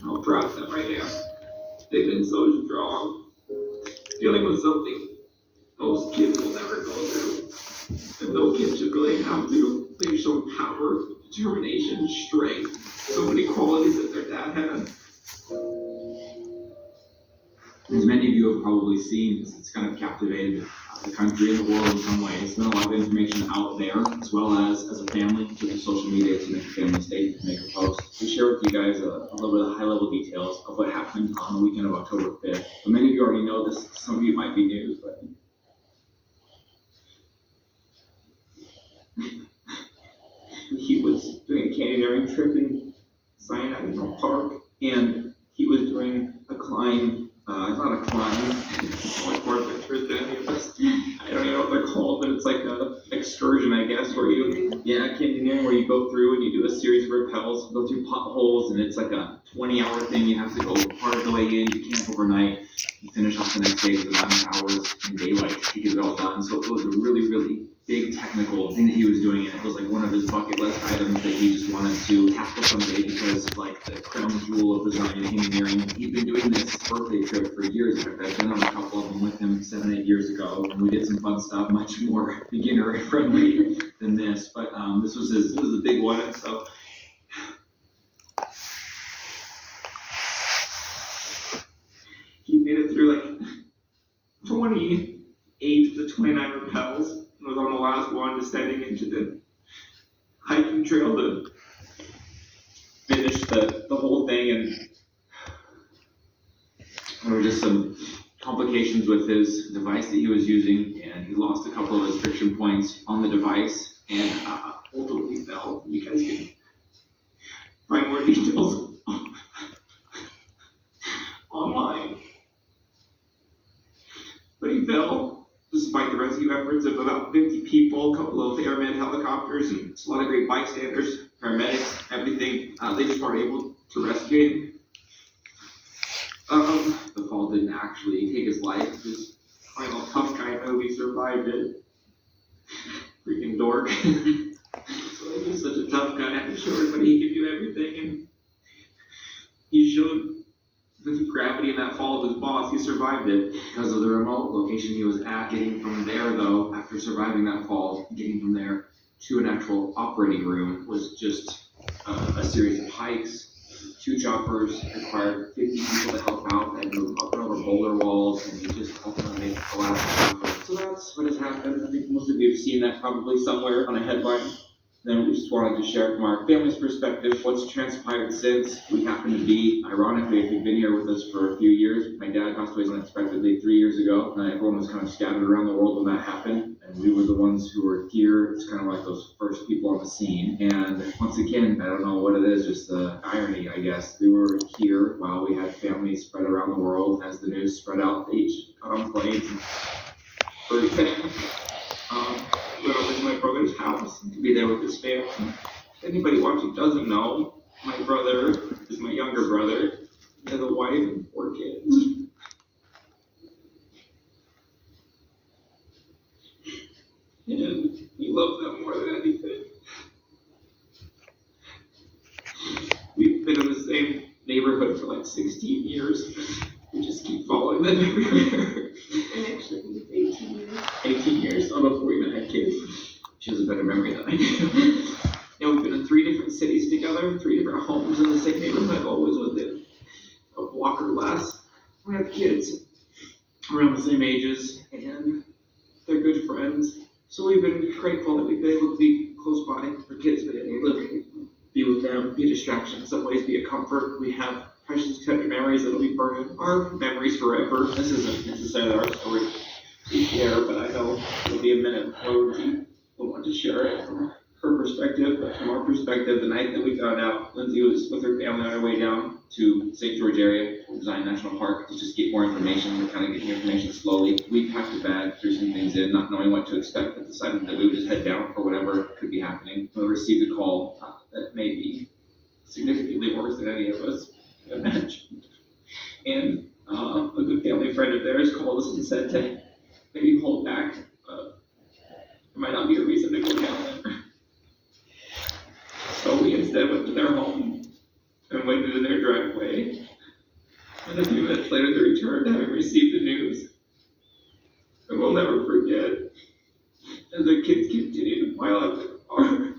How proud of them right now. They've been so strong, dealing with something most kids will never go through. And no kid should really have to. They've shown power, determination, strength, so many qualities that their dad had. As many of you have probably seen, it's kind of captivated the country and the world in some ways. There's been a lot of information out there, as well as a family, to the social media, to make a family statement, to make a post. We share with you guys a little bit of high-level details of what happened on the weekend of October 5th. But many of you already know this. Some of you might be new, but he was doing a canyoneering trip in Zion National Park, and he was doing a climb. It's not a climb. It's like more adventurous than any of us. I don't even know what they're called, but it's like an excursion, I guess, where canyoneering, where you go through and you do a series of rappels, go through potholes, and it's like a 20-hour thing. You have to go part of the way in. You camp overnight. You finish off the next day with 9 hours in daylight to get it all done. So it was a really, really big technical thing that he was doing, and it was like one of his bucket list items that he just wanted to tackle someday, because like the crown jewel of the Zion canyoneering. He'd been doing this birthday trip for years. In fact, I've been on a couple of them with him 7-8 years ago, and we did some fun stuff, much more beginner friendly than this. But this was a big one. So he made it through like 28 of the 29 rappels. Was on the last one, descending into the hiking trail to finish the whole thing, and there were just some complications with his device that he was using, and he lost a couple of his friction points on the device, and ultimately fell. You guys can find more details online. But he fell. Despite the rescue efforts of about 50 people, a couple of airmen, helicopters, and a lot of great bystanders, paramedics, everything, they just weren't able to rescue him. The fall didn't actually take his life. This final tough guy movie survived it. Freaking dork. So he was such a tough guy. He showed everybody he could do everything, and he showed the gravity in that fall of his boss. He survived it because of the remote location he was at. Getting from there, though, after surviving that fall, getting from there to an actual operating room was just a series of hikes. 2 choppers, required 50 people to help out, and move up and over boulder walls, and he just ultimately made the last chopper. So that's what has happened. I think most of you have seen that probably somewhere on a headline. Then we just wanted to share from our family's perspective what's transpired since. We happen to be, ironically, if you've been here with us for a few years, my dad passed away unexpectedly 3 years ago, and everyone was kind of scattered around the world when that happened, and we were the ones who were here. It's kind of like those first people on the scene. And once again, I don't know what it is, just the irony, I guess. We were here while we had families spread around the world. As the news spread out, they each got on planes and went over to my brother's house to be there with his family. If anybody watching doesn't know, my brother is my younger brother. He has a wife and 4 kids. And he loves them more than anything. We've been in the same neighborhood for like 16 years. We just keep following them everywhere. And actually, it's 18 years. 18 years, before we even had kids. She has a better memory than I do. We've been in 3 different cities together, 3 different homes in the same neighborhood, always within a block or less. We have kids around the same ages, and they're good friends. So we've been grateful that we've been able to be close by. Our kids have been able to be with them, be a distraction, in some ways be a comfort. We have precious tender memories that'll be burned in our memories forever. This isn't necessarily our story to share, but I know it'll be a minute where we want to share it from her perspective. But from our perspective, the night that we found out Lindsay was with her family on her way down to St. George area, Zion National Park, to just get more information. We're kind of getting information slowly. We packed a bag, threw some things in, not knowing what to expect, but decided that we would just head down for whatever could be happening. We received a call that may be significantly worse than any of us imagined. And a good family friend of theirs called us and said to maybe hold back. There might not be a reason to go down there. So we instead went to their home and waited in their driveway And a few minutes later, they returned, having received the news. And we'll never forget, as the kids continued to pile out the car.